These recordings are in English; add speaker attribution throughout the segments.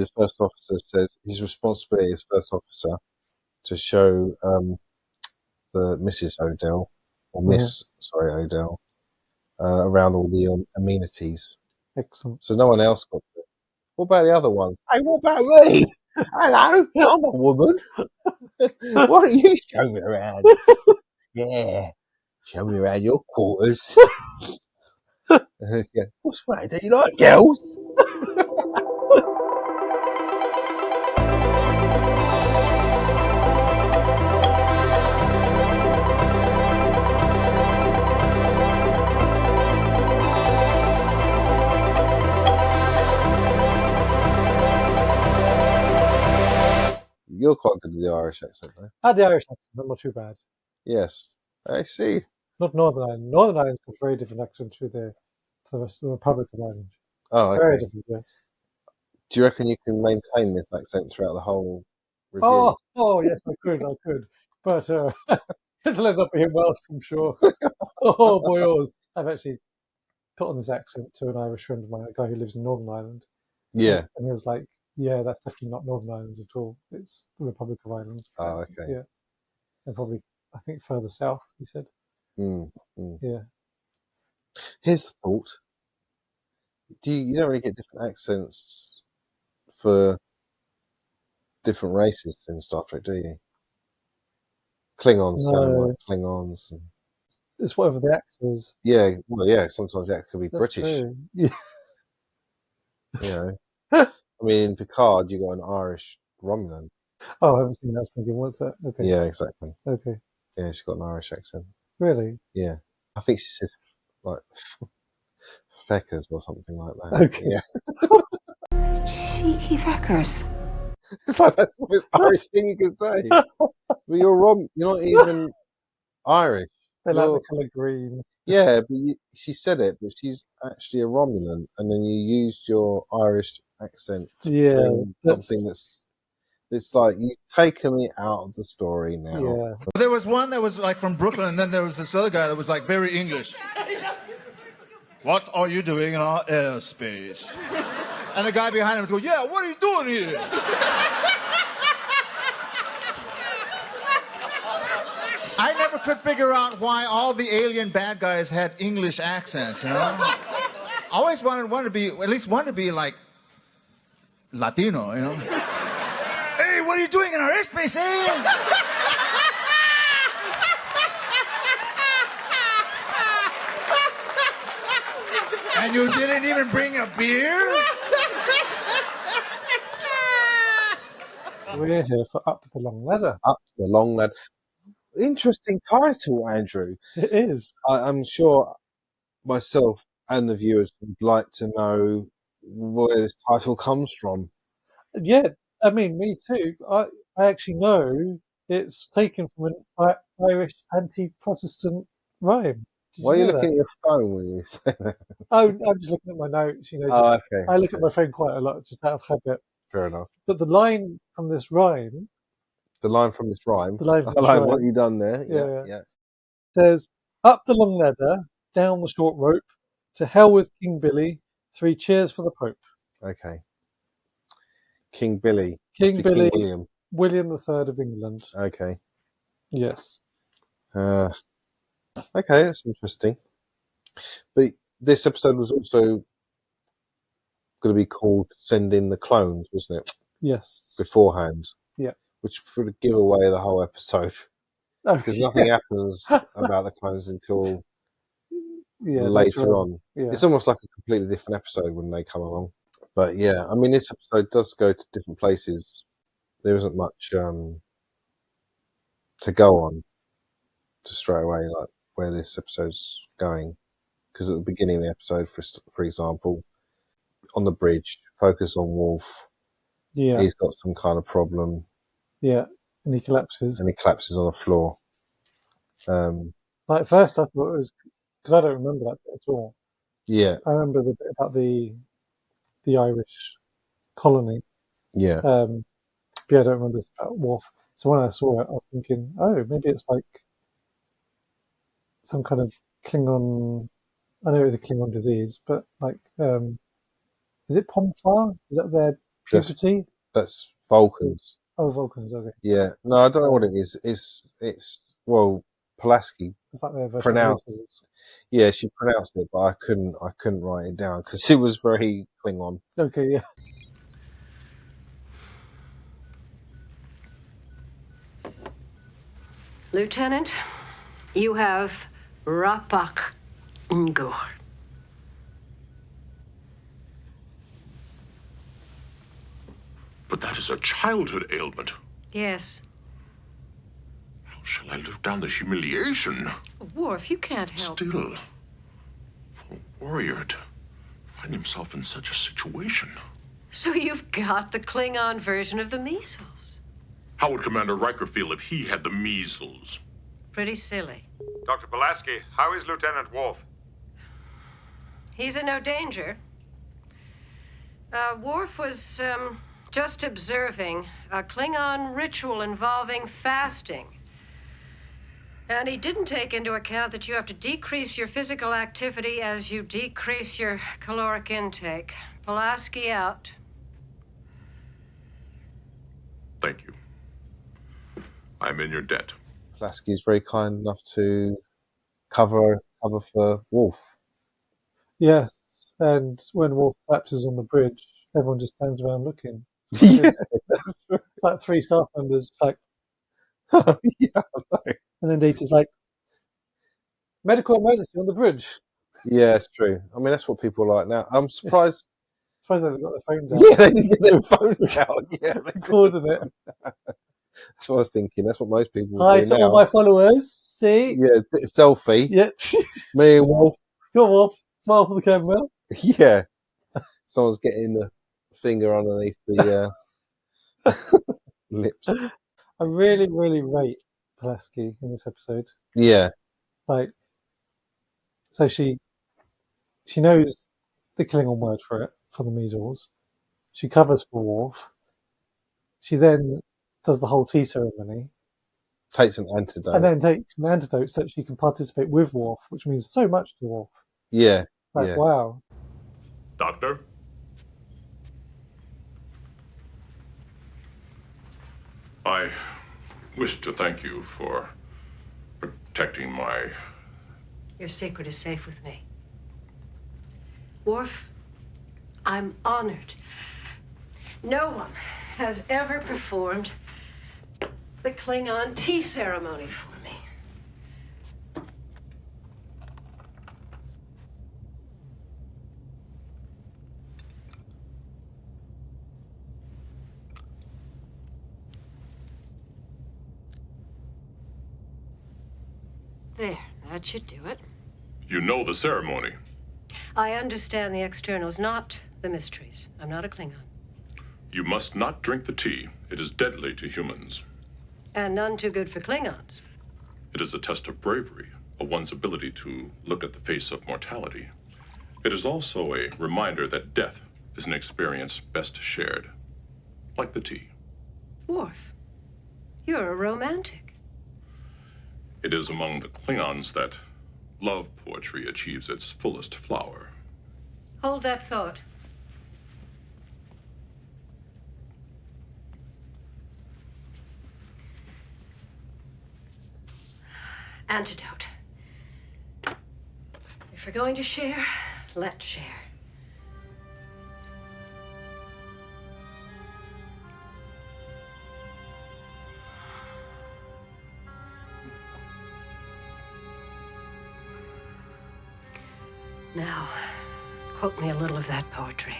Speaker 1: The first officer says his responsibility as first officer to show the Mrs. Odell, or Miss, sorry, Odell, around all the amenities.
Speaker 2: Excellent.
Speaker 1: So no one else got to. What about the other ones? Hey, what about me? Hello, I'm a woman. Why don't you show me around? Yeah, show me around your quarters. And he goes, what's that? Do you like girls? You're quite good at the Irish accent, though.
Speaker 2: The Irish accent, not too bad.
Speaker 1: Yes, I see.
Speaker 2: Not Northern Ireland. Northern Ireland's got a very different accent to the rest of the Republic of Ireland.
Speaker 1: Oh, okay.
Speaker 2: Very different, yes.
Speaker 1: Do you reckon you can maintain this accent throughout the whole review?
Speaker 2: Oh, yes, I could. But it'll end up being Welsh, I'm sure. Oh, boy, I've actually put on this accent to an Irish friend of mine, a guy who lives in Northern Ireland.
Speaker 1: Yeah.
Speaker 2: And he was like, yeah, that's definitely not Northern Ireland at all. It's the Republic of Ireland.
Speaker 1: Oh, okay.
Speaker 2: Yeah. And probably, I think, further south, he said. Yeah.
Speaker 1: Here's the thought. You don't really get different accents for different races in Star Trek, do you? Klingons sound like Klingons. And...
Speaker 2: It's whatever the actor is.
Speaker 1: Yeah, well, yeah, sometimes the actor could be
Speaker 2: That's
Speaker 1: British.
Speaker 2: True. Yeah.
Speaker 1: You know, I mean, in Picard, you got an Irish Romulan.
Speaker 2: Oh, I haven't seen that. I was thinking, what's that? Okay.
Speaker 1: Yeah, exactly.
Speaker 2: Okay.
Speaker 1: Yeah, she's got an Irish accent.
Speaker 2: Really?
Speaker 1: Yeah. I think she says, like, feckers or something like that.
Speaker 2: Okay.
Speaker 1: Yeah.
Speaker 3: Cheeky feckers.
Speaker 1: It's like, that's the most Irish thing you can say. But you're not even Irish.
Speaker 2: They like the colour green.
Speaker 1: Yeah, but she said it, but she's actually a Romulan, and then you used your Irish accent to bring something it's like you've taken me out of the story now.
Speaker 2: Yeah.
Speaker 4: There was one that was like from Brooklyn, and then there was this other guy that was like very English. What are you doing in our airspace? And the guy behind him was going, yeah, what are you doing here? I never could figure out why all the alien bad guys had English accents, you know? I always wanted to be like Latino, you know? Hey, what are you doing in our airspace, eh? And you didn't even bring a beer?
Speaker 2: We're here for Up the Long Ladder.
Speaker 1: Up the Long Ladder. Interesting title, Andrew.
Speaker 2: It is.
Speaker 1: I'm sure myself and the viewers would like to know where this title comes from.
Speaker 2: Yeah, I mean, me too. I actually know it's taken from an Irish anti-Protestant rhyme.
Speaker 1: Why are you looking at your phone when you say that?
Speaker 2: Oh, I'm just looking at my notes. You know,
Speaker 1: okay.
Speaker 2: I look at my phone quite a lot, just out of habit.
Speaker 1: Fair enough.
Speaker 2: But the line from this rhyme.
Speaker 1: The line from this rhyme.
Speaker 2: The line from
Speaker 1: this rhyme. What you done there? Yeah.
Speaker 2: Says, "Up the long ladder, down the short rope. To hell with King Billy. 3 cheers for the Pope."
Speaker 1: Okay. King Billy.
Speaker 2: King Billy.
Speaker 1: King
Speaker 2: William III of England.
Speaker 1: Okay.
Speaker 2: Yes.
Speaker 1: Okay, that's interesting. But this episode was also going to be called "Send in the Clones," wasn't it?
Speaker 2: Yes.
Speaker 1: Beforehand.
Speaker 2: Yeah.
Speaker 1: Which would give away the whole episode. Because nothing happens about the clones until later on.
Speaker 2: Yeah.
Speaker 1: It's almost like a completely different episode when they come along. But yeah, I mean, this episode does go to different places. There isn't much to go on to straight away, like where this episode's going. Because at the beginning of the episode, for example, on the bridge, focus on Worf.
Speaker 2: Yeah.
Speaker 1: He's got some kind of problem.
Speaker 2: Yeah, and he collapses.
Speaker 1: And he collapses on the floor.
Speaker 2: Like, first I thought it was, because I don't remember that bit at all.
Speaker 1: Yeah.
Speaker 2: I remember the bit about the Irish colony.
Speaker 1: Yeah.
Speaker 2: But yeah, I don't remember this about Worf. So when I saw it, I was thinking, oh, maybe it's like some kind of Klingon. I know it was a Klingon disease, but like, is it Pomfar? Is that their Puberty?
Speaker 1: That's Vulcans.
Speaker 2: Oh, Vulcans, okay.
Speaker 1: Yeah. No, I don't know what it is. It's well, Pulaski
Speaker 2: It's like their version
Speaker 1: pronounced.
Speaker 2: of measles.
Speaker 1: Yeah, she pronounced it, but I couldn't write it down because it was very Klingon.
Speaker 2: Okay, yeah.
Speaker 3: Lieutenant, you have Rapak Ngor.
Speaker 5: But that is a childhood ailment.
Speaker 3: Yes.
Speaker 5: How shall I live down the humiliation?
Speaker 3: Worf, you can't help.
Speaker 5: Still, for a warrior to find himself in such a situation.
Speaker 3: So you've got the Klingon version of the measles.
Speaker 5: How would Commander Riker feel if he had the measles?
Speaker 3: Pretty silly.
Speaker 6: Dr. Pulaski, how is Lieutenant Worf?
Speaker 3: He's in no danger. Worf was just observing a Klingon ritual involving fasting. And he didn't take into account that you have to decrease your physical activity as you decrease your caloric intake. Pulaski out.
Speaker 5: Thank you. I'm in your debt.
Speaker 1: Pulaski is very kind enough to cover for Worf.
Speaker 2: Yes. And when Worf collapses on the bridge, everyone just stands around looking.
Speaker 1: Yeah,
Speaker 2: It's like 3 staff members, like,
Speaker 1: yeah, I know.
Speaker 2: and then Data's like, medical emergency on the bridge.
Speaker 1: Yeah, it's true. I mean, that's what people are like now. I'm surprised.
Speaker 2: I suppose they've got their phones out.
Speaker 1: Yeah, they didn't get their phones out. Yeah,
Speaker 2: Recording it.
Speaker 1: that's what I was thinking. That's what most people
Speaker 2: Hi
Speaker 1: do
Speaker 2: to
Speaker 1: now.
Speaker 2: all my followers. See?
Speaker 1: Yeah, selfie.
Speaker 2: Yeah.
Speaker 1: Me and Wolf.
Speaker 2: Go on, Wolf. Smile for the camera.
Speaker 1: Yeah. Someone's getting the finger underneath the lips.
Speaker 2: I really, really rate Pulaski in this episode.
Speaker 1: Yeah.
Speaker 2: Like, so she knows the Klingon word for it, for the measles. She covers for Worf. She then does the whole tea ceremony.
Speaker 1: Takes an antidote.
Speaker 2: And then takes an antidote so that she can participate with Worf, which means so much to Worf.
Speaker 1: Yeah.
Speaker 2: Like,
Speaker 1: yeah.
Speaker 2: wow.
Speaker 5: Doctor? I wish to thank you for protecting my...
Speaker 3: Your secret is safe with me. Worf, I'm honored. No one has ever performed the Klingon tea ceremony for me. There, that should do it.
Speaker 5: You know the ceremony.
Speaker 3: I understand the externals, not the mysteries. I'm not a Klingon.
Speaker 5: You must not drink the tea. It is deadly to humans.
Speaker 3: And none too good for Klingons.
Speaker 5: It is a test of bravery, of one's ability to look at the face of mortality. It is also a reminder that death is an experience best shared, like the tea.
Speaker 3: Worf, you're a romantic.
Speaker 5: It is among the Klingons that love poetry achieves its fullest flower.
Speaker 3: Hold that thought. Antidote. If we're going to share, let's share. Now, quote me a little of that poetry.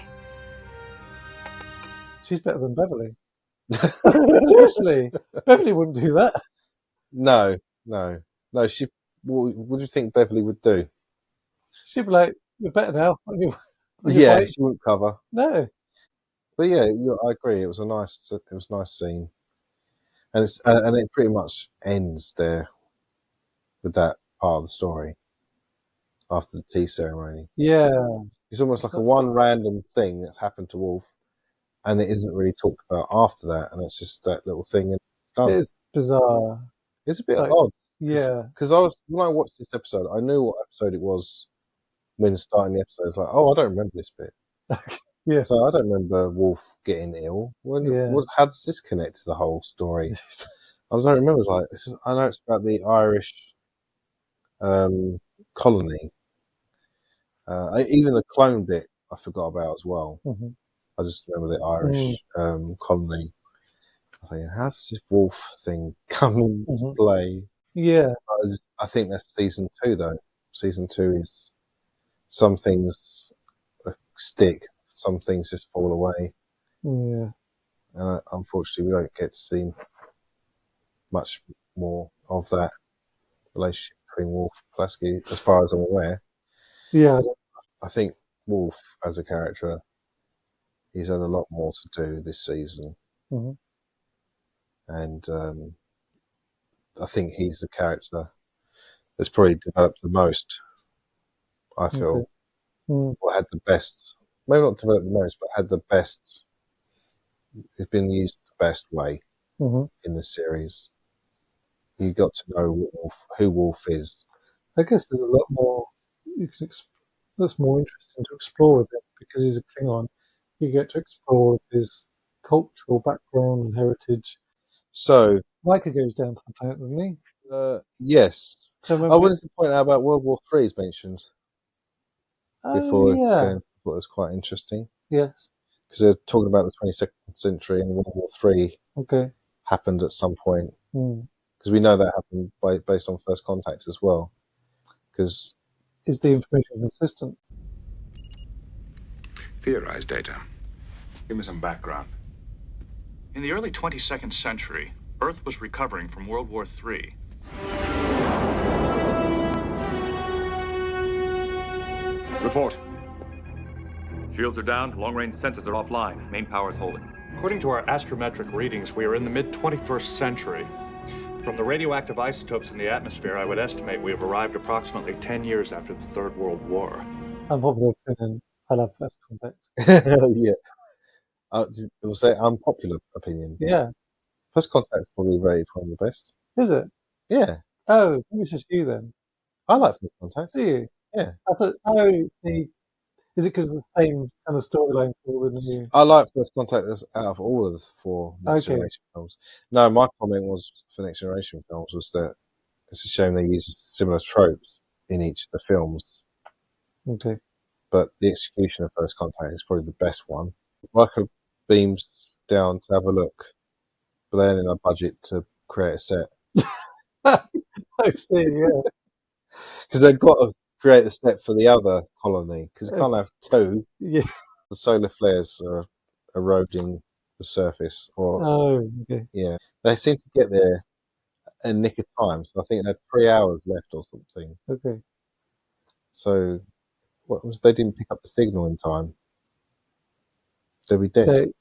Speaker 2: She's better than Beverly. Seriously. Beverly wouldn't do that.
Speaker 1: No. She. What do you think Beverly would do?
Speaker 2: She'd be like, you're better now.
Speaker 1: Yeah, she wouldn't cover.
Speaker 2: No.
Speaker 1: But yeah, I agree. It was a nice scene, and it pretty much ends there with that part of the story after the tea ceremony.
Speaker 2: Yeah.
Speaker 1: It's almost like a one random thing that's happened to Worf, and it isn't really talked about after that, and it's just that little thing, and it's done.
Speaker 2: It's bizarre.
Speaker 1: It's a bit
Speaker 2: like,
Speaker 1: odd.
Speaker 2: Yeah.
Speaker 1: Because when I watched this episode, I knew what episode it was when starting the episode. It's like, oh, I don't remember this bit.
Speaker 2: Yeah.
Speaker 1: So I don't remember Worf getting ill. How does this connect to the whole story? I don't remember. I know it's about the Irish colony. Even the clone bit I forgot about as well.
Speaker 2: Mm-hmm.
Speaker 1: I just remember the Irish colony. I was thinking, how does this Wolf thing come into play?
Speaker 2: Yeah.
Speaker 1: I think that's season 2, though. Season 2 is some things stick, some things just fall away.
Speaker 2: Yeah.
Speaker 1: And unfortunately, we don't get to see much more of that relationship between Wolf and Pulaski, as far as I'm aware.
Speaker 2: Yeah.
Speaker 1: I think Wolf, as a character, he's had a lot more to do this season.
Speaker 2: Mm-hmm.
Speaker 1: And I think he's the character that's probably developed the most, I feel.
Speaker 2: Okay.
Speaker 1: Or had the best, maybe not developed the most, but had the best, it's been used the best way in the series. You got to know who Wolf is.
Speaker 2: I guess there's a lot more that's more interesting to explore with him because he's a Klingon. You get to explore his cultural background and heritage.
Speaker 1: So
Speaker 2: Riker goes down to the planet, doesn't he?
Speaker 1: Yes. I wanted to point out about World War III is mentioned before going. I thought it was quite interesting.
Speaker 2: Yes.
Speaker 1: Because they're talking about the 22nd century and World War III happened at some point. Because we know that happened based on First Contact as well. Because
Speaker 2: is the information consistent?
Speaker 6: Theorized data.
Speaker 7: Give me some background. In the early 22nd century, Earth was recovering from World War III.
Speaker 8: Report. Shields are down, long-range sensors are offline. Main power is holding.
Speaker 7: According to our astrometric readings, we are in the mid-21st century. From the radioactive isotopes in the atmosphere, I would estimate we have arrived approximately 10 years after the Third World War.
Speaker 2: Unpopular opinion. I love First Contact.
Speaker 1: Yeah. We'll say unpopular opinion.
Speaker 2: Yeah.
Speaker 1: First Contact is probably rated one of the best.
Speaker 2: Is it?
Speaker 1: Yeah.
Speaker 2: Oh, maybe it's just you then.
Speaker 1: I like First Contact.
Speaker 2: Do you?
Speaker 1: Yeah.
Speaker 2: I thought, see, is it because of the same kind of storyline for the new?
Speaker 1: I like First Contact out of all of the 4 Next Generation films. No, my comment was for Next Generation films was that it's a shame they use similar tropes in each of the films.
Speaker 2: Okay.
Speaker 1: But the execution of First Contact is probably the best one. Riker beams down to have a look, but they only have a budget to create a set.
Speaker 2: I see, yeah.
Speaker 1: Because they've got to create a set for the other colony, because you can't have 2.
Speaker 2: Yeah.
Speaker 1: The solar flares are eroding the surface. Yeah. They seem to get there in a nick of time, so I think they had 3 hours left or something.
Speaker 2: Okay.
Speaker 1: So they didn't pick up the signal in time. They'll be dead.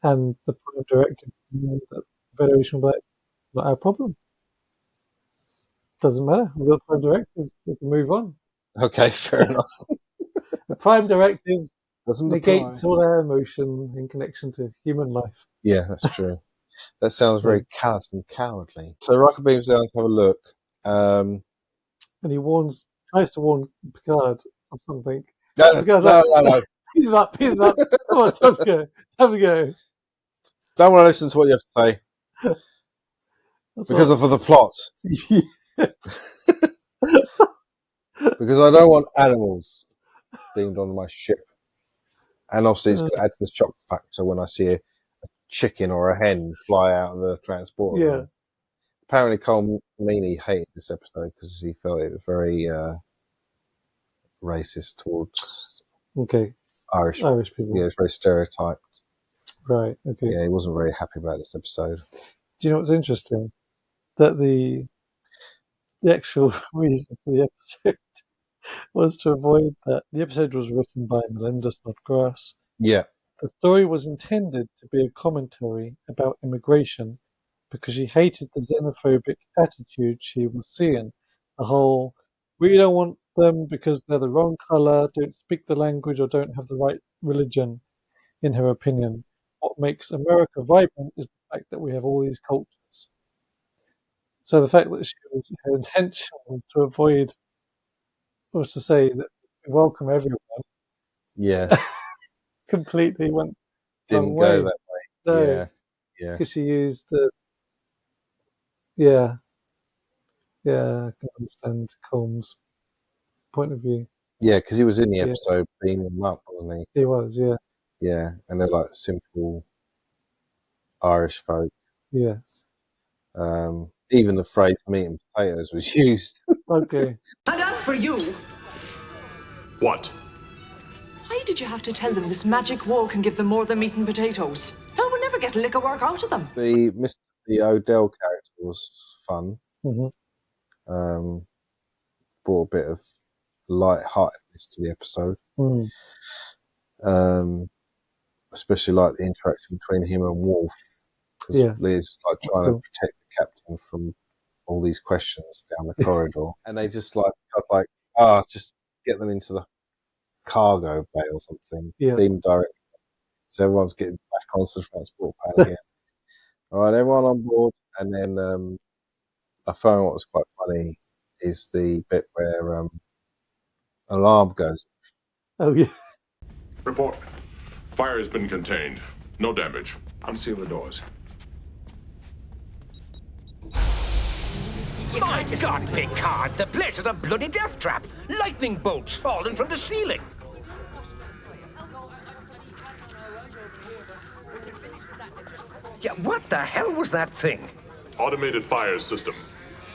Speaker 2: And the Prime Directive, the Federation will be like, not our problem. Doesn't matter. We've got the Prime Directive. We can move on.
Speaker 1: Okay, fair enough.
Speaker 2: The Prime Directive
Speaker 1: doesn't
Speaker 2: negates all our emotion in connection to human life.
Speaker 1: Yeah, that's true. That sounds very callous and cowardly. So Riker beams down to have a look.
Speaker 2: And he tries to warn Picard of something.
Speaker 1: No.
Speaker 2: Beat him up. Come on, time to go.
Speaker 1: Don't want to listen to what you have to say. Because of the plot. Because I don't want animals beamed on my ship. And obviously it's going to add to the shock factor when I see a chicken or a hen fly out of the transporter.
Speaker 2: Yeah.
Speaker 1: Apparently Cole Meany hated this episode because he felt it was very racist towards Irish people. Yeah, it's very stereotyped.
Speaker 2: Right, okay.
Speaker 1: Yeah, he wasn't very happy about this episode.
Speaker 2: Do you know what's interesting? That the actual reason for the episode was to avoid that. The episode was written by Melinda Snodgrass.
Speaker 1: Yeah.
Speaker 2: The story was intended to be a commentary about immigration because she hated the xenophobic attitude she was seeing. The whole, we don't want them because they're the wrong colour, don't speak the language, or don't have the right religion, in her opinion. What makes America vibrant is the fact that we have all these cultures. So the fact that her intention was to say that we welcome everyone.
Speaker 1: Yeah.
Speaker 2: completely went
Speaker 1: Didn't
Speaker 2: wrong
Speaker 1: go
Speaker 2: way.
Speaker 1: that way.
Speaker 2: No,
Speaker 1: Yeah.
Speaker 2: because she used yeah, I can understand Colm's point of view.
Speaker 1: Yeah, because he was in the
Speaker 2: Yeah.
Speaker 1: episode beaming them up, wasn't
Speaker 2: He was, yeah,
Speaker 1: he? Yeah, and they're like simple Irish folk.
Speaker 2: yes.
Speaker 1: Even the phrase meat and potatoes was used.
Speaker 2: Okay.
Speaker 9: And as for you,
Speaker 5: What?
Speaker 9: why did you have to tell them this magic wall can give them more than meat and potatoes? No, we'll never get a lick of work out of them.
Speaker 1: The Odell character was fun.
Speaker 2: Mhm.
Speaker 1: Brought a bit of light-heartedness to the episode.
Speaker 2: Mm.
Speaker 1: Especially like the interaction between him and Worf. Because
Speaker 2: Yeah.
Speaker 1: Liz like
Speaker 2: That's
Speaker 1: trying to
Speaker 2: cool.
Speaker 1: protect the captain from all these questions down the corridor, and they just like just get them into the cargo bay or something.
Speaker 2: Yeah.
Speaker 1: Beam direct. So everyone's getting back onto the transport pad again. All right, everyone on board, and then I found what was quite funny is the bit where alarm goes.
Speaker 2: Oh yeah.
Speaker 5: Report. Fire has been contained. No damage.
Speaker 6: Unseal the doors.
Speaker 10: My God, Picard, the place is a bloody death trap. Lightning bolts falling from the ceiling. Yeah, what the hell was that thing?
Speaker 5: Automated fire system.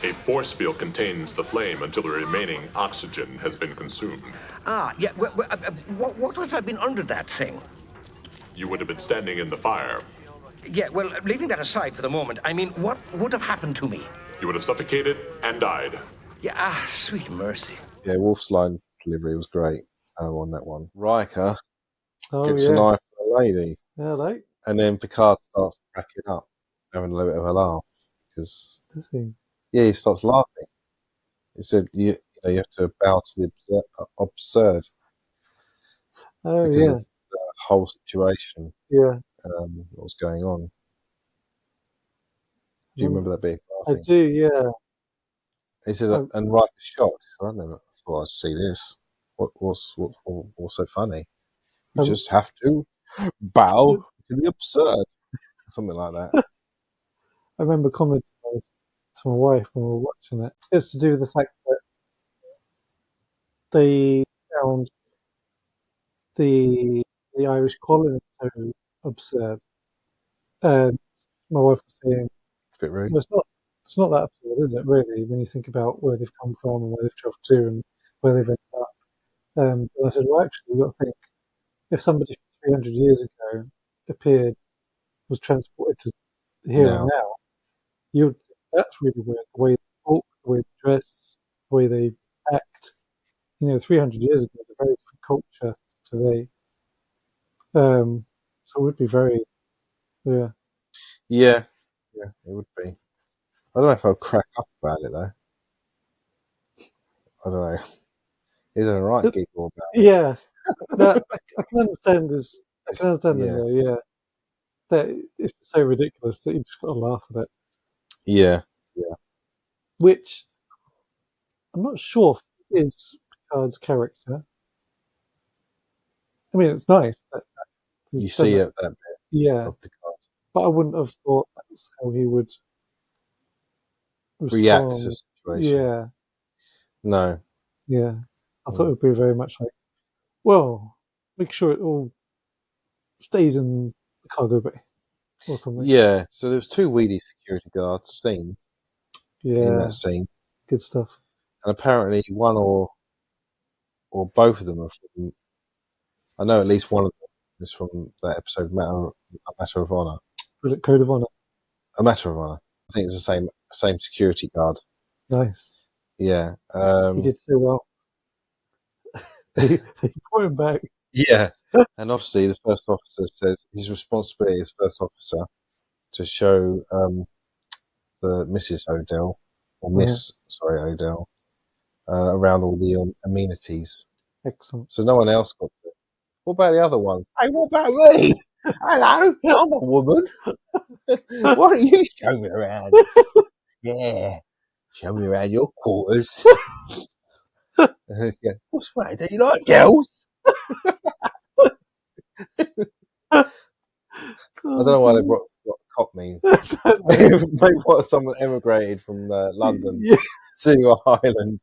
Speaker 5: A force field contains the flame until the remaining oxygen has been consumed.
Speaker 10: Ah, yeah, what if I'd been under that thing?
Speaker 5: You would have been standing in the fire.
Speaker 10: Yeah, well, leaving that aside for the moment, I mean, what would have happened to me?
Speaker 5: You would have suffocated and died.
Speaker 10: Yeah, sweet mercy.
Speaker 1: Yeah, Wolf's line delivery was great on that one. Riker gets
Speaker 2: yeah.
Speaker 1: an eye for a lady,
Speaker 2: Yeah, like,
Speaker 1: and then Picard starts cracking up, having a little bit of a laugh. Because
Speaker 2: does he?
Speaker 1: yeah, he starts laughing. He said, "You have to bow to the absurd
Speaker 2: Oh
Speaker 1: because
Speaker 2: yeah.
Speaker 1: of the whole situation,
Speaker 2: Yeah.
Speaker 1: what was going on." Do you remember that bit?
Speaker 2: I do, yeah.
Speaker 1: He said, and Riker's shocked. He said, "I never thought I'd see this. What's so funny? You just have to bow to the absurd." Something like that.
Speaker 2: I remember commenting on this to my wife when we were watching it. It's to do with the fact that they found the Irish colony so absurd, and my wife was saying,
Speaker 1: It's a bit rude.
Speaker 2: well, it's not that absurd, is it? Really, when you think about where they've come from and where they've travelled to and where they've ended up. And I said, well, actually, you've got to think if somebody 300 years ago was transported to here and now, you'd think that's really weird. The way they talk, the way they dress, the way they act. 300 years ago, it's a very different culture today. So it would be very,
Speaker 1: Yeah, it would be. I don't know if I'll crack up about it though. I don't know. He's a right giggle about it.
Speaker 2: Yeah, no, I can understand him though. Yeah, that it's so ridiculous that you just got to laugh at it.
Speaker 1: Yeah.
Speaker 2: Which I'm not sure is Picard's character. I mean, it's nice that
Speaker 1: You see it that bit.
Speaker 2: Yeah,
Speaker 1: of Picard.
Speaker 2: But I wouldn't have thought that's how he would
Speaker 1: react to the situation.
Speaker 2: Yeah.
Speaker 1: No.
Speaker 2: Yeah. I thought it would be very much like, well, make sure it all stays in the cargo bay or something.
Speaker 1: Yeah. So there was 2 weedy security guards seen in that scene.
Speaker 2: Good stuff.
Speaker 1: And apparently one or both of them are from, I know at least one of them is from that episode, A Matter of Honor.
Speaker 2: Code of Honor.
Speaker 1: A Matter of Honor. I think it's the same security guard.
Speaker 2: Nice.
Speaker 1: Yeah.
Speaker 2: He did so well. They brought him back.
Speaker 1: Yeah. And obviously the first officer says his responsibility as first officer to show the Mrs. Odell, or Miss, Odell, around all the amenities.
Speaker 2: Excellent.
Speaker 1: So no one else got to. What about the other ones? Hey, what about me? Hello, I'm a woman. Why don't you show me around? Yeah, show me around your quarters. What's that? Do you like girls? I don't know why they brought Cockney. They brought someone emigrated from London to Ireland.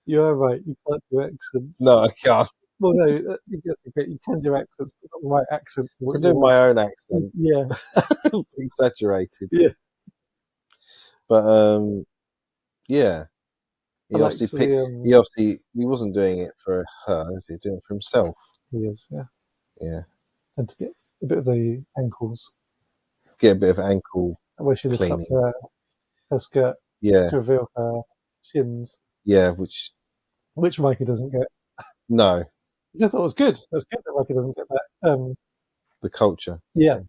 Speaker 2: You are right. You can't do accents.
Speaker 1: No, I can't.
Speaker 2: Well, no, you can do accents, but not the right accent.
Speaker 1: I can do my own accent.
Speaker 2: Yeah.
Speaker 1: Exaggerated.
Speaker 2: Yeah.
Speaker 1: But yeah. He
Speaker 2: I
Speaker 1: obviously he wasn't doing it for her, was he? Doing it for himself.
Speaker 2: He is, yeah.
Speaker 1: Yeah.
Speaker 2: And to get a bit of the ankles.
Speaker 1: Get a bit of ankle
Speaker 2: where she lifts
Speaker 1: cleaning.
Speaker 2: up her skirt
Speaker 1: Yeah.
Speaker 2: to reveal her shins.
Speaker 1: Yeah,
Speaker 2: which Riker doesn't get.
Speaker 1: No.
Speaker 2: I just thought it was good. It was good that Riker doesn't get that.
Speaker 1: The culture.
Speaker 2: Yeah.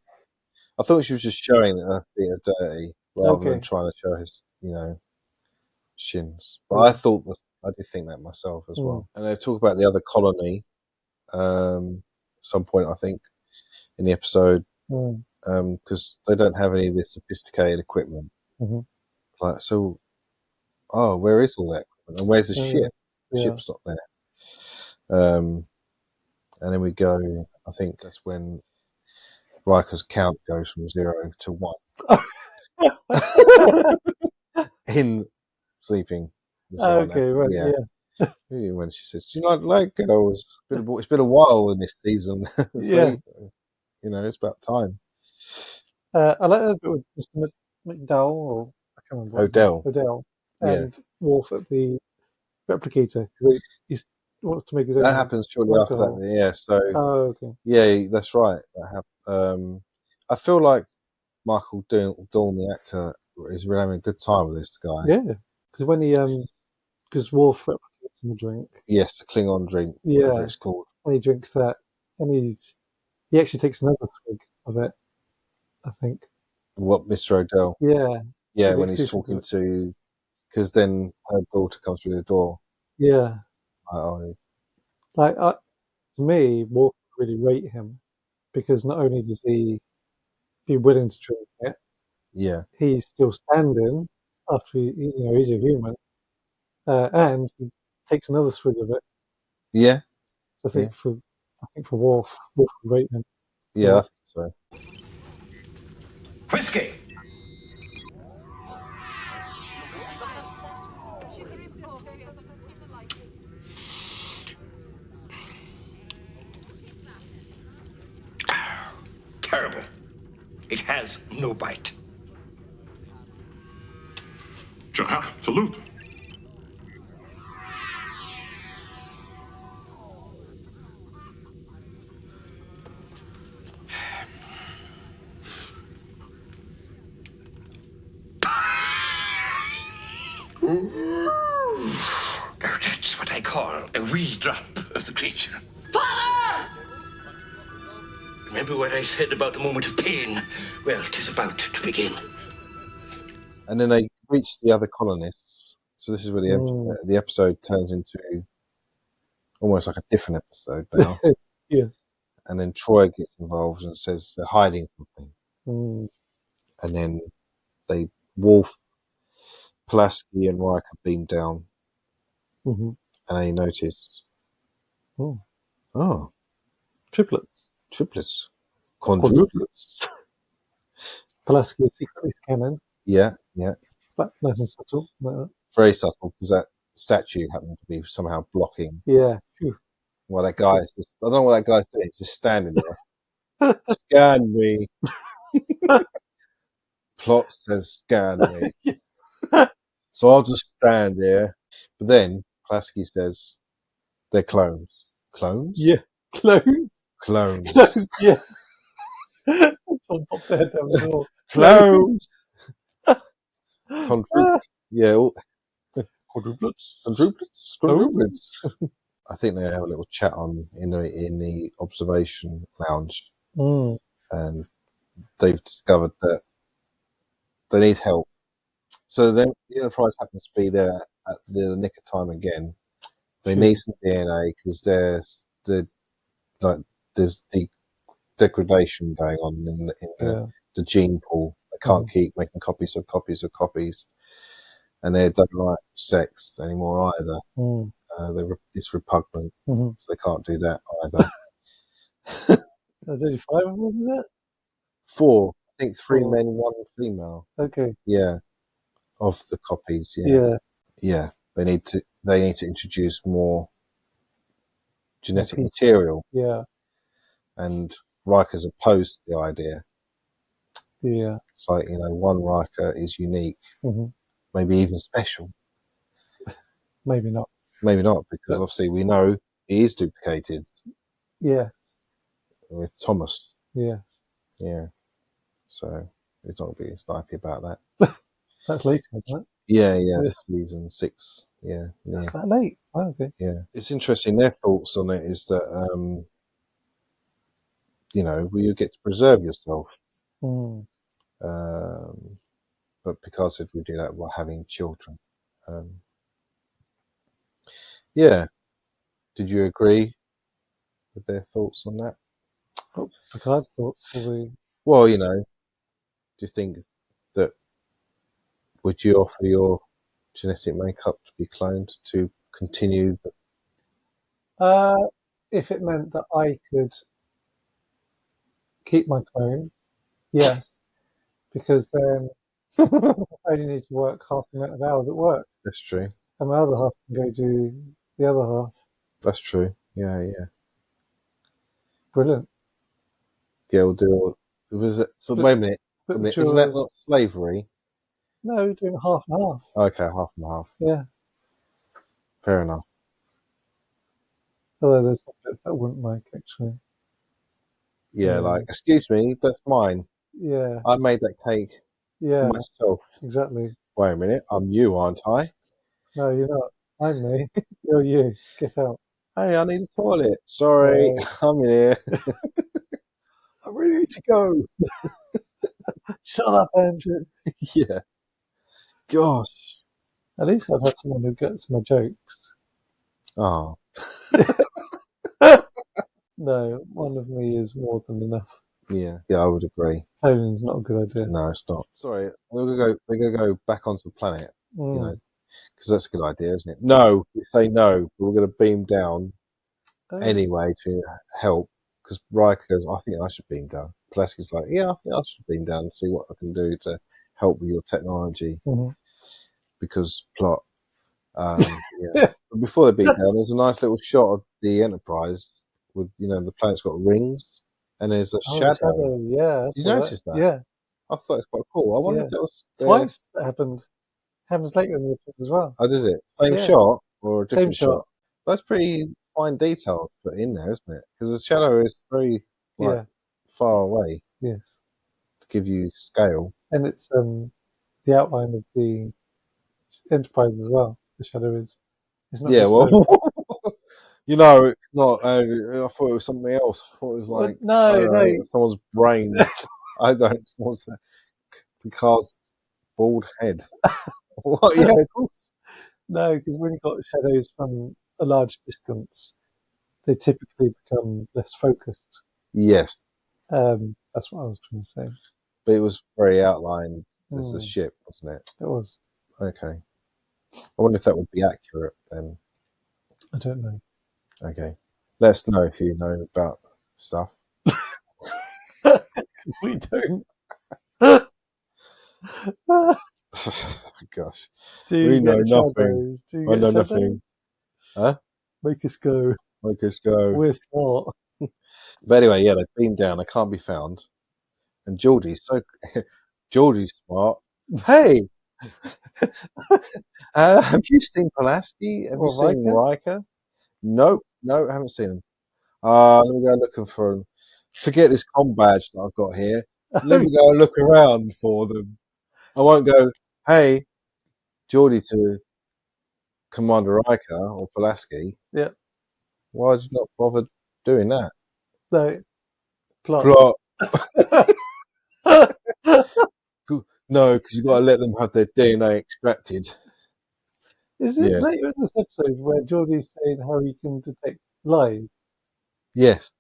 Speaker 1: I thought she was just showing that her feet are dirty rather than trying to show his, shins. But I thought that I did think that myself as well. And they talk about the other colony at some point, I think, in the episode, because they don't have any of this sophisticated equipment.
Speaker 2: Mm-hmm.
Speaker 1: Like, so, where is all that equipment? And where's the ship? The ship's not there. And then we go, I think that's when Riker's count goes from 0 to 1. In sleeping.
Speaker 2: Okay, right, yeah.
Speaker 1: When she says, "Do you not like girls? It's been a while in this season." So, it's about time.
Speaker 2: I like that bit with Mr. McDowell, or I can't remember. Odell. And Worf at the replicator, because he wants to make his own.
Speaker 1: That happens shortly after that. Yeah. So.
Speaker 2: Okay.
Speaker 1: Yeah, that's right. I feel like Michael Dorn, the actor, is really having a good time with this guy.
Speaker 2: Yeah, because when because Worf replicates him a drink.
Speaker 1: Yes, the Klingon drink.
Speaker 2: Yeah,
Speaker 1: whatever it's called.
Speaker 2: And he drinks that, and he actually takes another swig of it, I think.
Speaker 1: What, Mr. Odell?
Speaker 2: Yeah.
Speaker 1: Yeah, when he's talking to, because then her daughter comes through the door.
Speaker 2: Yeah.
Speaker 1: To
Speaker 2: me, Worf really rate him, because not only does he be willing to drink it, he's still standing after he's a human, and he takes another swig of it.
Speaker 1: Yeah,
Speaker 2: I think for Worf would rate him.
Speaker 1: Yeah, I think so.
Speaker 10: Whiskey. Terrible. It has no bite.
Speaker 5: Salute.
Speaker 10: Now that's what I call a wee drop of the creature.
Speaker 11: Father!
Speaker 10: Remember what I said about the moment of pain? Well, 'tis about to begin.
Speaker 1: And then they reach the other colonists. So this is where the episode turns into almost like a different episode now.
Speaker 2: Yeah.
Speaker 1: And then Troy gets involved and says they're hiding something. And then Worf, Pulaski and Riker beam down.
Speaker 2: Mm-hmm.
Speaker 1: And they notice.
Speaker 2: Triplets.
Speaker 1: Quadruplets.
Speaker 2: Pulaski is secretly scanning.
Speaker 1: Yeah.
Speaker 2: But nice and subtle. Like that.
Speaker 1: Very subtle, because that statue happened to be somehow blocking.
Speaker 2: Yeah.
Speaker 1: Well, that guy is just, I don't know what that guy's doing. He's just standing there. Scan me. Plot says scan me. So I'll just stand here. But then Pulaski says they're clones. Clones?
Speaker 2: Yeah. Clones. Yeah. Someone pops their head down the door.
Speaker 1: Clones. Quadruplets. I think they have a little chat in the observation lounge, and they've discovered that they need help. So then the Enterprise happens to be there at the nick of time again. They need some DNA because there's the degradation going on in the gene pool. They can't keep making copies of copies of copies, and they don't like sex anymore either. It's repugnant, so they can't do that either.
Speaker 2: There's only 5 of them, is it?
Speaker 1: 4. I think 3
Speaker 2: 4.
Speaker 1: men, 1 female.
Speaker 2: Okay.
Speaker 1: Yeah, of the copies.
Speaker 2: Yeah.
Speaker 1: They need to introduce more genetic
Speaker 2: people.
Speaker 1: material,
Speaker 2: Yeah.
Speaker 1: and Riker's opposed to the idea.
Speaker 2: Yeah.
Speaker 1: It's like, one Riker is unique, maybe even special.
Speaker 2: Maybe not.
Speaker 1: Maybe not, because obviously we know he is duplicated.
Speaker 2: Yes.
Speaker 1: With Thomas.
Speaker 2: Yes.
Speaker 1: Yeah. So he's not going to be snipey about that.
Speaker 2: That's later, isn't it?
Speaker 1: Yeah, season 6. Yeah.
Speaker 2: That's that late. Oh, okay.
Speaker 1: Yeah. It's interesting. Their thoughts on it is that, you get to preserve yourself. But Picard said we do that while having children. Yeah. Did you agree with their thoughts on that?
Speaker 2: Oh, Picard's thoughts, probably.
Speaker 1: Well, do you think that would you offer your genetic makeup to be cloned to continue?
Speaker 2: If it meant that I could keep my clone, yes, because then I only need to work half the amount of hours at work.
Speaker 1: That's true.
Speaker 2: And my other half can go do the other half.
Speaker 1: That's true. Yeah.
Speaker 2: Brilliant.
Speaker 1: Yeah, we'll do. Was it? So wait a minute. Isn't that not slavery?
Speaker 2: No, doing half and half.
Speaker 1: Okay, half and half.
Speaker 2: Yeah.
Speaker 1: Fair enough.
Speaker 2: Although there's some bits that I wouldn't like, actually.
Speaker 1: Yeah, like, excuse me, that's mine.
Speaker 2: Yeah.
Speaker 1: I made that cake for myself.
Speaker 2: Exactly.
Speaker 1: Wait a minute, I'm you, aren't I?
Speaker 2: No, you're not. I'm me. You're you. Get out.
Speaker 1: Hey, I need a toilet. Sorry, I'm here. I really need to go.
Speaker 2: Shut up, Andrew.
Speaker 1: Yeah. Gosh.
Speaker 2: At least I've had someone who gets my jokes.
Speaker 1: Oh.
Speaker 2: No, one of me is more than enough.
Speaker 1: Yeah, I would agree.
Speaker 2: Cloning's not a good idea.
Speaker 1: No, it's not. Sorry, they're gonna go back onto the planet, because that's a good idea, isn't it? No, we say no, but we're gonna beam down anyway to help. Because Riker goes, I think I should beam down. Pulaski's like, yeah, I think I should beam down and see what I can do to help with your technology. Because plot. But before they beam down, there's a nice little shot of the Enterprise with, the planet's got rings, and there's a shadow.
Speaker 2: Yeah.
Speaker 1: Did you notice that?
Speaker 2: Yeah.
Speaker 1: I thought it was quite cool. I wonder if that was
Speaker 2: twice that happened. Happens later in the episode as well.
Speaker 1: Oh, does it? Same shot or a different
Speaker 2: Same shot?
Speaker 1: That's pretty fine detail to put in there, isn't it? Because the shadow is very far away.
Speaker 2: Yes.
Speaker 1: To give you scale.
Speaker 2: And it's the outline of the Enterprise as well. The shadow is. It's not
Speaker 1: it's not. I thought it was something else. I thought it was like
Speaker 2: no,
Speaker 1: someone's brain. I don't. What's that? Picard's bald head. What? Yeah, of course.
Speaker 2: No, because when you've got shadows from a large distance, they typically become less focused.
Speaker 1: Yes.
Speaker 2: That's what I was trying to say.
Speaker 1: But it was very outlined as a ship, wasn't it?
Speaker 2: It was.
Speaker 1: Okay. I wonder if that would be accurate then.
Speaker 2: I don't know.
Speaker 1: Okay. Let us know if you know about stuff.
Speaker 2: Because we don't.
Speaker 1: Gosh.
Speaker 2: We
Speaker 1: know nothing. I know nothing. Huh?
Speaker 2: Make us go.
Speaker 1: Make us go.
Speaker 2: We're smart.
Speaker 1: But anyway, they beam down. They can't be found. And Geordie's smart. Hey! Have you seen Pulaski? Have you seen Riker? Nope. No, I haven't seen him. Let me go looking for him. Forget this comm badge that I've got here. Let me go and look around for them. I won't go, hey, Geordie to Commander Riker or Pulaski.
Speaker 2: Yeah.
Speaker 1: Why did you not bother doing that?
Speaker 2: No. Plot.
Speaker 1: No, because you've got to let them have their DNA extracted.
Speaker 2: Is it later in this episode where Geordie's saying how he can detect lies?
Speaker 1: Yes.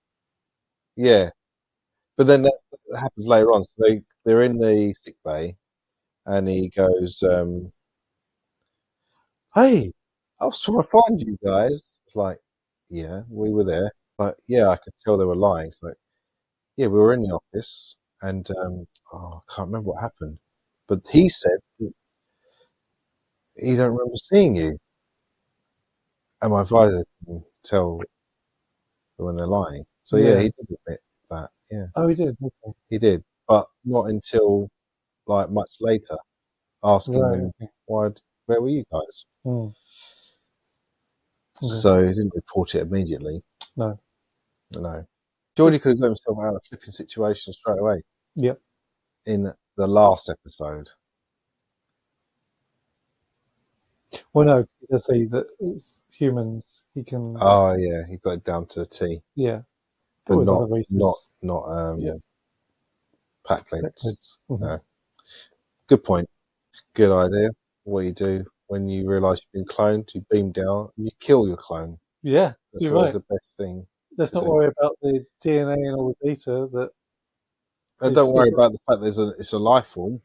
Speaker 1: Yeah. But then that happens later on. So they're in the sick bay, and he goes, hey, I was trying to find you guys. It's like, yeah, we were there. But yeah, I could tell they were lying. It's like, Yeah, we were in the office, and I can't remember what happened, but he said that he don't remember seeing you. And my advisor can tell when they're lying. So yeah, he did admit that. Yeah.
Speaker 2: Oh, he did. Okay.
Speaker 1: He did, but not until like much later, asking them where were you guys?
Speaker 2: Okay.
Speaker 1: So he didn't report it immediately.
Speaker 2: No.
Speaker 1: Geordie could have got himself out of a flipping situation straight away.
Speaker 2: Yep.
Speaker 1: In the last episode.
Speaker 2: Well, no, he does say that it's humans. He can.
Speaker 1: Oh yeah, he got it down to a T.
Speaker 2: Yeah.
Speaker 1: But
Speaker 2: with
Speaker 1: not
Speaker 2: other races.
Speaker 1: pack lids.
Speaker 2: Mm-hmm.
Speaker 1: No. Good point. Good idea. What you do when you realise you've been cloned, you beam down and you kill your clone.
Speaker 2: Yeah,
Speaker 1: that's always the best thing.
Speaker 2: Let's not worry about the DNA and all the data that.
Speaker 1: And don't worry about the fact it's a life form.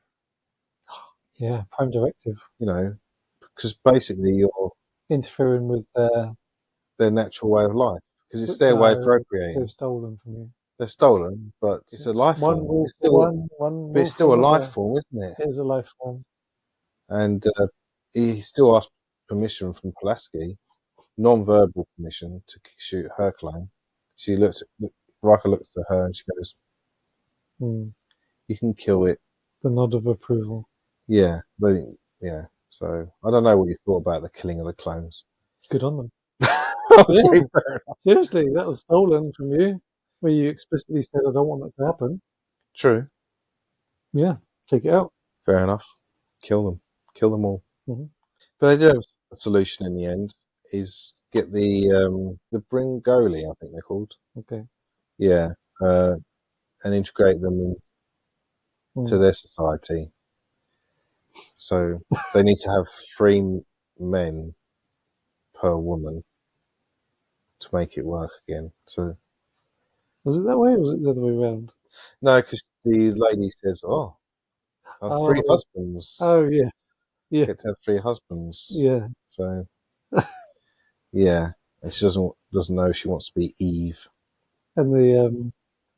Speaker 2: Yeah, prime directive.
Speaker 1: You know, because basically you're
Speaker 2: interfering with
Speaker 1: their natural way of life. Because it's their way of procreating.
Speaker 2: They've stolen from you.
Speaker 1: They're stolen, but it's a life form. It's still a life form, isn't it?
Speaker 2: It is a life form.
Speaker 1: And he still asked permission from Pulaski, non-verbal permission, to shoot her clone. Riker looks at her and she goes, "You can kill it."
Speaker 2: The nod of approval.
Speaker 1: Yeah, So I don't know what you thought about the killing of the clones.
Speaker 2: Good on them.
Speaker 1: Okay,
Speaker 2: seriously, that was stolen from you, where you explicitly said, "I don't want that to happen."
Speaker 1: True.
Speaker 2: Yeah, take it out.
Speaker 1: Fair enough. Kill them all.
Speaker 2: Mm-hmm.
Speaker 1: But they do have a solution in the end. Is get the Bringoli, I think they're called.
Speaker 2: Okay.
Speaker 1: Yeah, and integrate them into their society. So they need to have 3 men per woman to make it work again. So
Speaker 2: was it that way, or was it the other way around?
Speaker 1: No, because the lady says, "Oh, I have 3 husbands."
Speaker 2: Oh yeah,
Speaker 1: yeah. Get to have 3 husbands.
Speaker 2: Yeah.
Speaker 1: So yeah, and she doesn't know she wants to be Eve.
Speaker 2: And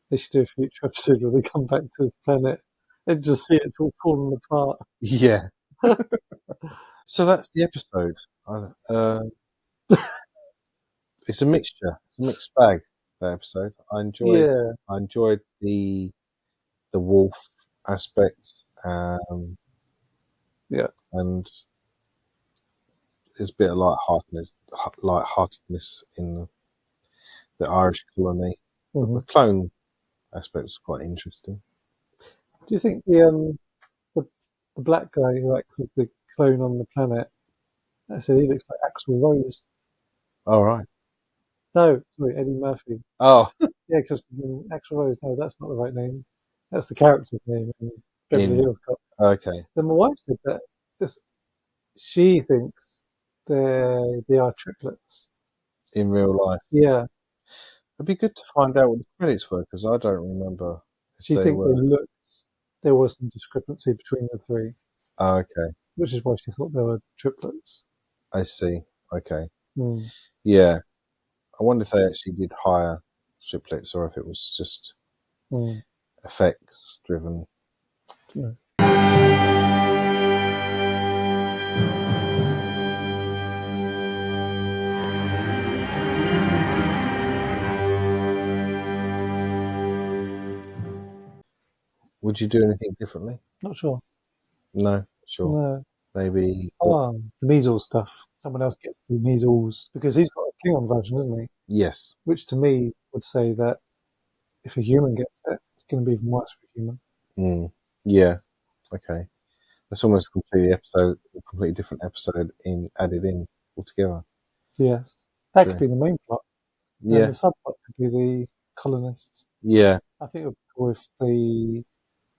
Speaker 2: they should do a future episode where they come back to this planet and just see it all falling apart.
Speaker 1: Yeah. So that's the episode. It's a mixture. It's a mixed bag. That episode. I enjoyed the wolf aspect. And there's a bit of lightheartedness in the Irish colony.
Speaker 2: Mm-hmm.
Speaker 1: The clone aspect was quite interesting.
Speaker 2: Do you think the black guy who acts as the clone on the planet, I said he looks like Axl Rose?
Speaker 1: Oh, right.
Speaker 2: No, sorry, Eddie Murphy.
Speaker 1: Oh.
Speaker 2: Yeah, because Axl Rose, no, that's not the right name. That's the character's name in Beverly Hills Cop.
Speaker 1: Okay.
Speaker 2: Then my wife said that she thinks they are triplets.
Speaker 1: In real life?
Speaker 2: Yeah.
Speaker 1: It'd be good to find out what the credits were, because I don't remember.
Speaker 2: She thinks there was some discrepancy between the 3.
Speaker 1: Oh, okay.
Speaker 2: Which is why she thought they were triplets.
Speaker 1: I see. Okay.
Speaker 2: Mm.
Speaker 1: Yeah. I wonder if they actually did hire triplets or if it was just effects driven.
Speaker 2: Yeah.
Speaker 1: Would you do anything differently?
Speaker 2: Not sure.
Speaker 1: No, sure.
Speaker 2: No.
Speaker 1: Maybe.
Speaker 2: The measles stuff. Someone else gets the measles because he's got a Klingon version, isn't he?
Speaker 1: Yes.
Speaker 2: Which to me would say that if a human gets it, it's going to be even worse for a human.
Speaker 1: Yeah. Okay. That's almost a completely different episode added in altogether.
Speaker 2: Yes. That could be the main plot.
Speaker 1: Yeah.
Speaker 2: And the subplot could be the colonists.
Speaker 1: Yeah.
Speaker 2: I think it would be cool if they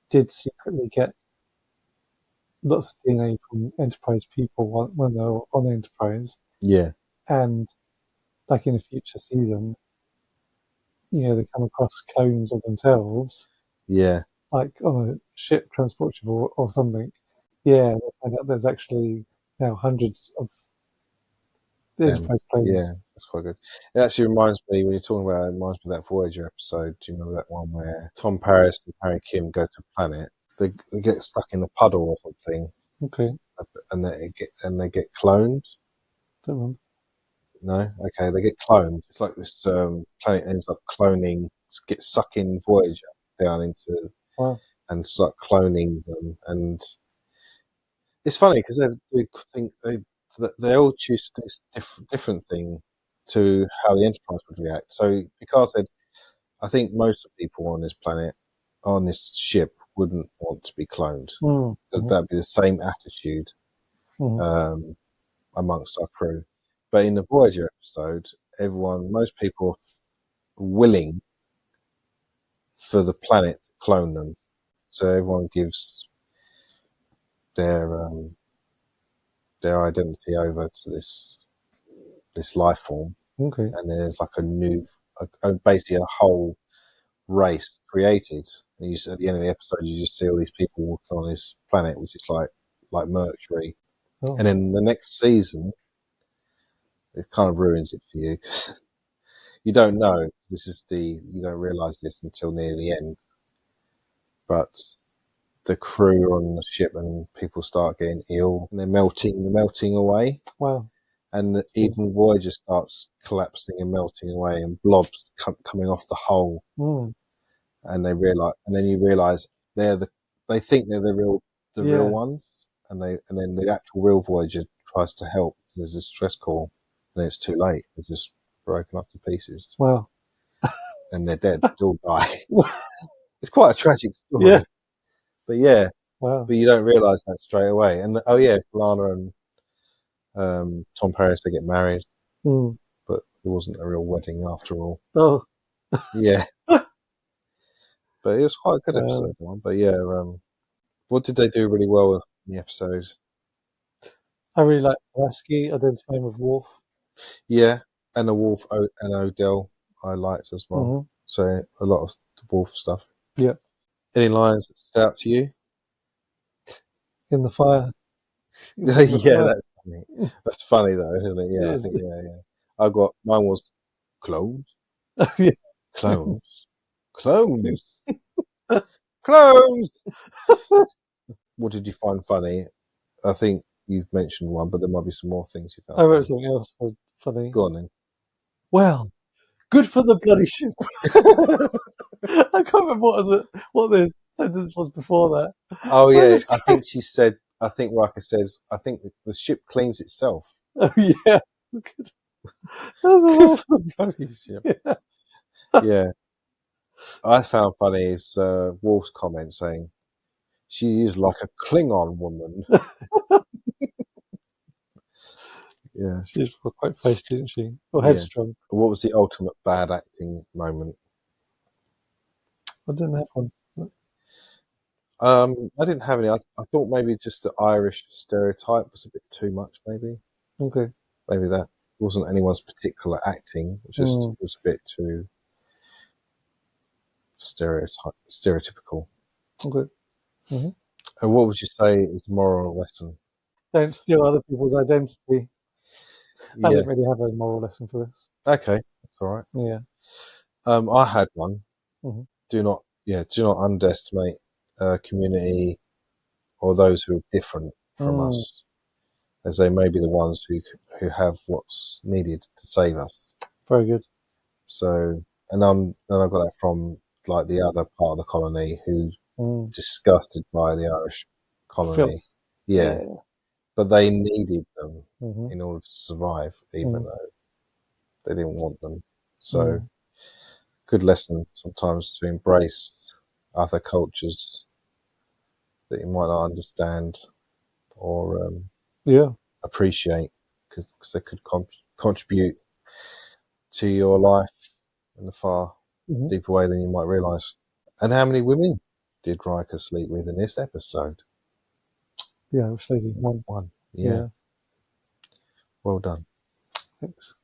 Speaker 2: did secretly get lots of DNA from Enterprise people when they were on Enterprise.
Speaker 1: Yeah.
Speaker 2: And like in a future season, they come across clones of themselves.
Speaker 1: Yeah.
Speaker 2: Like on a ship transport ship or something. Yeah, they find out there's actually now hundreds of the Enterprise planes.
Speaker 1: Yeah. That's quite good. It actually reminds me, when you're talking about it, reminds me of that Voyager episode. Do you remember that one where Tom Paris and Harry Kim go to a planet? They get stuck in a puddle or something.
Speaker 2: Okay.
Speaker 1: And they get cloned.
Speaker 2: Don't remember.
Speaker 1: No? Okay, they get cloned. It's like this planet ends up cloning, gets sucking Voyager down into, and start cloning them. And it's funny because they think they all choose to do this different thing to how the Enterprise would react. So Picard said, I think most of the people on this planet, on this ship, wouldn't want to be cloned. That'd be the same attitude amongst our crew. But in the Voyager episode, most people are willing for the planet to clone them. So everyone gives their identity over to this life form.
Speaker 2: Okay.
Speaker 1: And then there's like basically a whole race created. And at the end of the episode, you just see all these people walking on this planet, which is like Mercury. Oh. And then the next season, it kind of ruins it for you because you don't know. You don't realise this until near the end. But the crew are on the ship and people start getting ill and they're melting away.
Speaker 2: Wow.
Speaker 1: And even Voyager starts collapsing and melting away, and blobs coming off the hull. And then you realise they think they're the real ones, and then the actual real Voyager tries to help. There's a stress call, and it's too late. They're just broken up to pieces.
Speaker 2: Wow.
Speaker 1: And they're dead. They all die. It's quite a tragic story.
Speaker 2: Yeah.
Speaker 1: But yeah.
Speaker 2: Wow.
Speaker 1: But you don't realise that straight away. And Lana and Tom Paris, they get married, but it wasn't a real wedding after all.
Speaker 2: Oh.
Speaker 1: Yeah. But it was quite a good episode, one. But yeah, what did they do really well in the episode?
Speaker 2: I really like Pulaski identifying with Worf.
Speaker 1: Yeah, and the Worf and Odell I liked as well. So a lot of the Worf stuff.
Speaker 2: Yeah.
Speaker 1: Any lines that stood out to you?
Speaker 2: In the fire.
Speaker 1: Yeah, that's funny. That's funny though, isn't it? Yeah, I think mine was clones.
Speaker 2: Yeah.
Speaker 1: Clones. Clones. Clones. What did you find funny? I think you've mentioned one, but there might be some more things you found.
Speaker 2: I wrote something else funny.
Speaker 1: Go on then.
Speaker 2: Well, good for the bloody ship. I can't remember what the sentence was before that.
Speaker 1: Oh yeah, I think Riker says, I think the ship cleans itself.
Speaker 2: Oh yeah. Good.
Speaker 1: Good for the bloody ship. Yeah. I found funny is Worf's comment saying, she is like a Klingon woman. Yeah.
Speaker 2: She's quite feisty, isn't she? Or headstrong.
Speaker 1: Yeah. What was the ultimate bad acting moment?
Speaker 2: I didn't have one.
Speaker 1: I didn't have any. I thought maybe just the Irish stereotype was a bit too much, maybe.
Speaker 2: Okay.
Speaker 1: Maybe that wasn't anyone's particular acting. It just was a bit too stereotypical.
Speaker 2: Okay. Mm-hmm.
Speaker 1: And what would you say is the moral lesson?
Speaker 2: Don't steal other people's identity.
Speaker 1: Yeah.
Speaker 2: I didn't really have a moral lesson for this.
Speaker 1: Okay, that's all right.
Speaker 2: Yeah.
Speaker 1: I had one.
Speaker 2: Mm-hmm.
Speaker 1: Do not underestimate community or those who are different from us, as they may be the ones who have what's needed to save us.
Speaker 2: Very good.
Speaker 1: So, and I got that from like the other part of the colony who disgusted by the Irish colony.
Speaker 2: Filth.
Speaker 1: Yeah. But they needed them in order to survive, even though they didn't want them. So, good lesson sometimes to embrace other cultures that you might not understand or appreciate, because they could contribute to your life in a far deeper way than you might realise. And how many women did Riker sleep with in this episode?
Speaker 2: Yeah, actually one.
Speaker 1: One. Yeah. Well done.
Speaker 2: Thanks.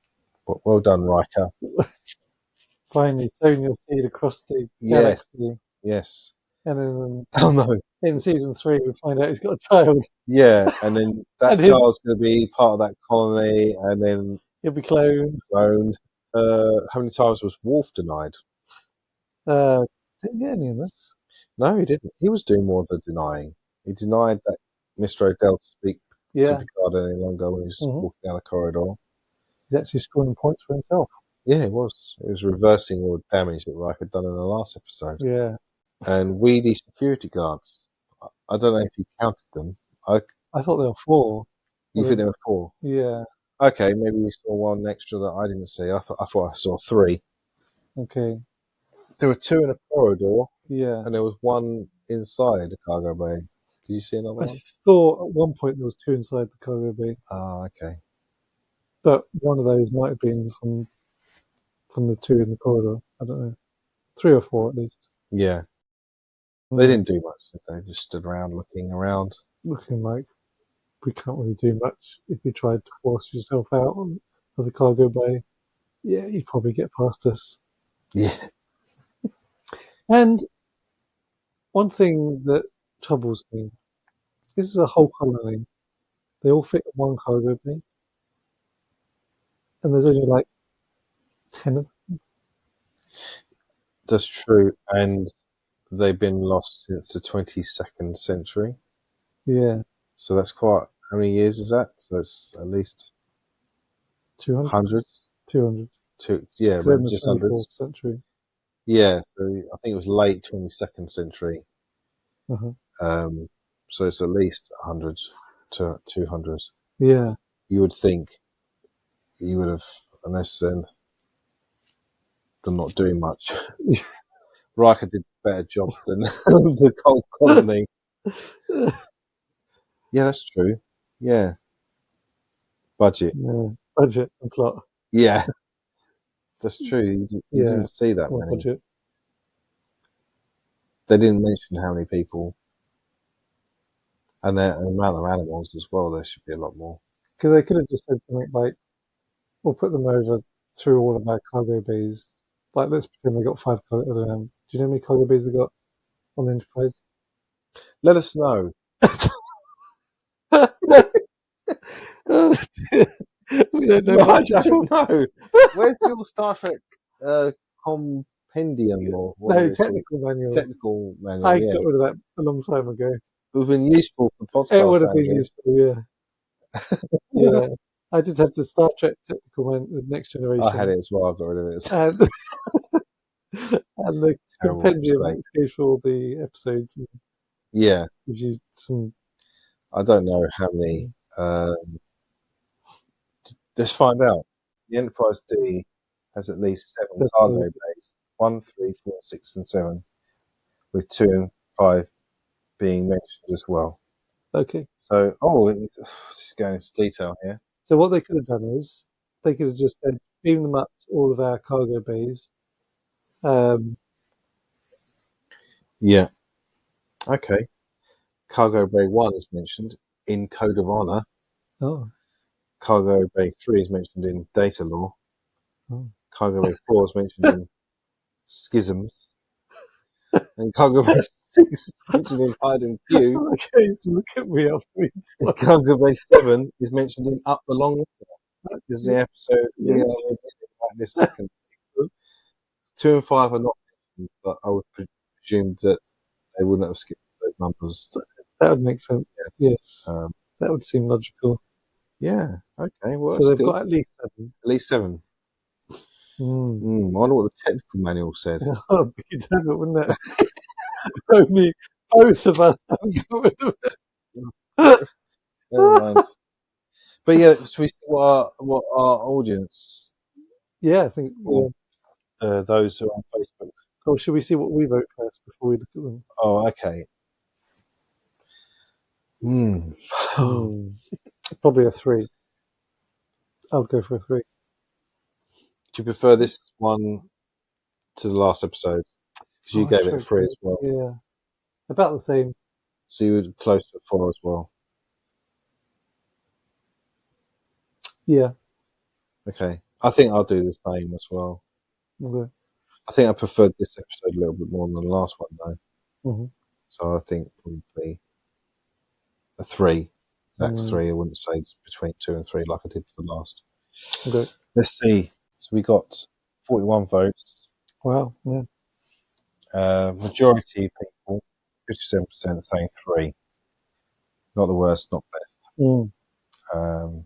Speaker 1: Well done, Riker.
Speaker 2: Finally sowing your seed across the galaxy.
Speaker 1: Yes.
Speaker 2: And
Speaker 1: then
Speaker 2: in season 3 we find out he's got a child.
Speaker 1: Yeah, and then that child's going to be part of that colony, and then
Speaker 2: He'll be cloned.
Speaker 1: Cloned. How many times was Worf denied?
Speaker 2: Didn't get any of this.
Speaker 1: No, he didn't. He was doing more of the denying. He denied that Mr. Odell to speak to
Speaker 2: Yeah.
Speaker 1: Picard any longer when he was walking down the corridor.
Speaker 2: He's actually scoring points for himself.
Speaker 1: Yeah, it was. It was reversing all the damage that Riker had done in the last episode.
Speaker 2: Yeah.
Speaker 1: And weedy security guards. I don't know if you counted them.
Speaker 2: I thought there were 4.
Speaker 1: You think there were 4?
Speaker 2: Yeah.
Speaker 1: Okay, maybe you saw one extra that I didn't see. I thought I saw 3.
Speaker 2: Okay.
Speaker 1: There were 2 in a corridor.
Speaker 2: Yeah.
Speaker 1: And there was 1 inside the cargo bay. Did you see another one?
Speaker 2: I thought at one point there was 2 inside the cargo bay.
Speaker 1: Ah, okay.
Speaker 2: But one of those might have been from the 2 in the corridor. I don't know. 3 or 4 at least.
Speaker 1: Yeah. They didn't do much. They just stood around looking around.
Speaker 2: Looking like we can't really do much. If you tried to force yourself out of the cargo bay, yeah, you'd probably get past us.
Speaker 1: Yeah.
Speaker 2: And one thing that troubles me, this is a whole colony. They all fit in one cargo bay. And there's only like 10 of them.
Speaker 1: That's true. And they've been lost since the 22nd century.
Speaker 2: Yeah.
Speaker 1: So that's quite, how many years is that? So that's at least
Speaker 2: 200?
Speaker 1: 100?
Speaker 2: 200.
Speaker 1: Yeah,
Speaker 2: in the
Speaker 1: just under.
Speaker 2: 24th century.
Speaker 1: Yeah, so I think it was late 22nd century.
Speaker 2: Uh-huh.
Speaker 1: So it's at least 100 to 200.
Speaker 2: Yeah.
Speaker 1: You would think you would have, unless then they're not doing much. Riker did a better job than the whole colony. Yeah, that's true. Yeah. Budget.
Speaker 2: Yeah. Budget and plot.
Speaker 1: Yeah. That's true. You didn't see that many.
Speaker 2: Budget.
Speaker 1: They didn't mention how many people. And the amount of animals as well, there should be a lot more.
Speaker 2: Because they could have just said something like, we'll put them over through all of our cargo bays. Like, let's pretend they got 5 cargo. I don't know. Do you know how many cargo bays they got on the Enterprise?
Speaker 1: Let us know.
Speaker 2: We don't know.
Speaker 1: No, I don't know. Where's your Star Trek compendium or
Speaker 2: technical manual?
Speaker 1: Technical manual.
Speaker 2: I got rid of that a long time ago.
Speaker 1: It would have been useful for podcasts.
Speaker 2: It would have been useful, yeah. Yeah. I did have the Star Trek technical manual, the Next Generation.
Speaker 1: I had it as well. I got rid of it.
Speaker 2: And the compendium which goes for all the episodes.
Speaker 1: Yeah.
Speaker 2: Gives you some.
Speaker 1: I don't know how many. Let's find out. The Enterprise D has at least 7 cargo bays. 1, 3, 4, 6, and 7, with 2 and 5 being mentioned as well.
Speaker 2: Okay.
Speaker 1: So, this is going into detail here.
Speaker 2: So what they could have done is they could have just said, beam them up to all of our cargo bays.
Speaker 1: Yeah. Okay. Cargo Bay 1 is mentioned in Code of Honor.
Speaker 2: Oh. Cargo
Speaker 1: Bay 3 is mentioned in Data Law.
Speaker 2: Oh.
Speaker 1: Cargo Bay 4 is mentioned in Schisms. And Cargo Bay 6 is mentioned in Hide and Q.
Speaker 2: Okay, so look at me after me.
Speaker 1: And Cargo Bay 7 is mentioned in Up the Long River. This is the episode we are reviewing right this second. 2 and 5 are not mentioned, but I would presume that they wouldn't have skipped those numbers.
Speaker 2: That would make sense. Yes.
Speaker 1: That
Speaker 2: would seem logical.
Speaker 1: Yeah. Okay. Well,
Speaker 2: so they've got at least 7.
Speaker 1: At least 7. I wonder what the technical manual said.
Speaker 2: Oh, it'd be different, wouldn't it? Only both of us have got rid of it.
Speaker 1: Never mind. But yeah, so we see what our audience.
Speaker 2: Yeah, I think.
Speaker 1: Those who are on Facebook.
Speaker 2: Or should we see what we vote first before we look at them?
Speaker 1: Oh, okay.
Speaker 2: Probably a 3. I'll go for a 3.
Speaker 1: Do you prefer this one to the last episode? Because you gave it a 3 as well.
Speaker 2: Yeah. About the same.
Speaker 1: So you were close to 4 as well.
Speaker 2: Yeah.
Speaker 1: Okay. I think I'll do the same as well.
Speaker 2: Okay.
Speaker 1: I think I preferred this episode a little bit more than the last one, though.
Speaker 2: Mm-hmm.
Speaker 1: So I think probably a 3. Exact 3. I wouldn't say between 2 and 3 like I did for the last.
Speaker 2: Okay.
Speaker 1: Let's see. So we got 41 votes.
Speaker 2: Wow. Yeah.
Speaker 1: Majority of people, 57%, saying 3. Not the worst, not best. 19%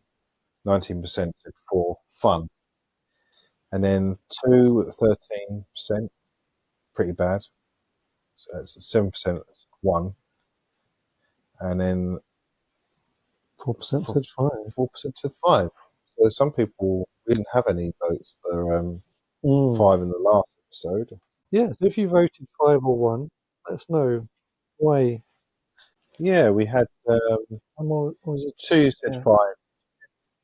Speaker 1: said 4, fun. And then 2 at 13%, pretty bad. So that's 7%, 1. And then
Speaker 2: 4% said 5.
Speaker 1: 4% said 5. So some people didn't have any votes for 5 in the last episode.
Speaker 2: Yeah, so if you voted 5 or 1, let us know why.
Speaker 1: Yeah, we had
Speaker 2: Or was it
Speaker 1: 2 said
Speaker 2: yeah.
Speaker 1: 5.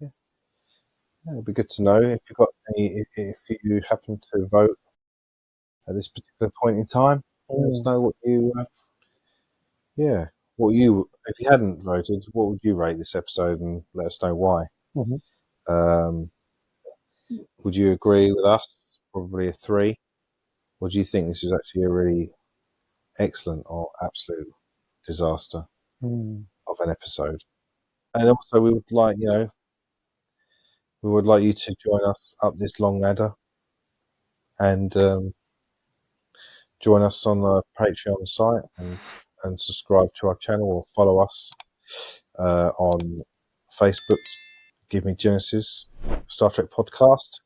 Speaker 1: Yeah, it'd be good to know if you got any. If you happen to vote at this particular point in time, let us know what you. What you. If you hadn't voted, what would you rate this episode, and let us know why. Would you agree with us? Probably a 3. Or do you think this is actually a really excellent or absolute disaster of an episode? And also, we would like you to join us up this long ladder and join us on the Patreon site and subscribe to our channel or follow us on Facebook. Give Me Genesis Star Trek podcast,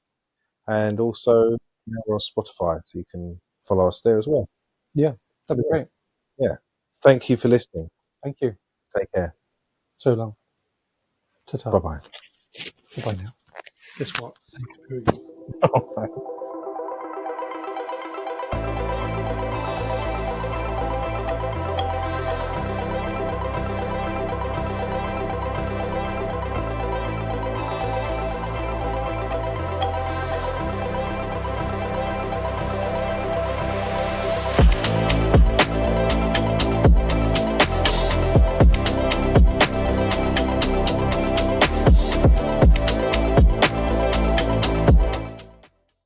Speaker 1: and also we're on Spotify, so you can follow us there as well.
Speaker 2: Yeah, that'd be great.
Speaker 1: Yeah. Thank you for listening.
Speaker 2: Thank you.
Speaker 1: Take care.
Speaker 2: So long. Ta-ta.
Speaker 1: Bye-bye.
Speaker 2: Bye-bye now. Guess what?
Speaker 1: Bye.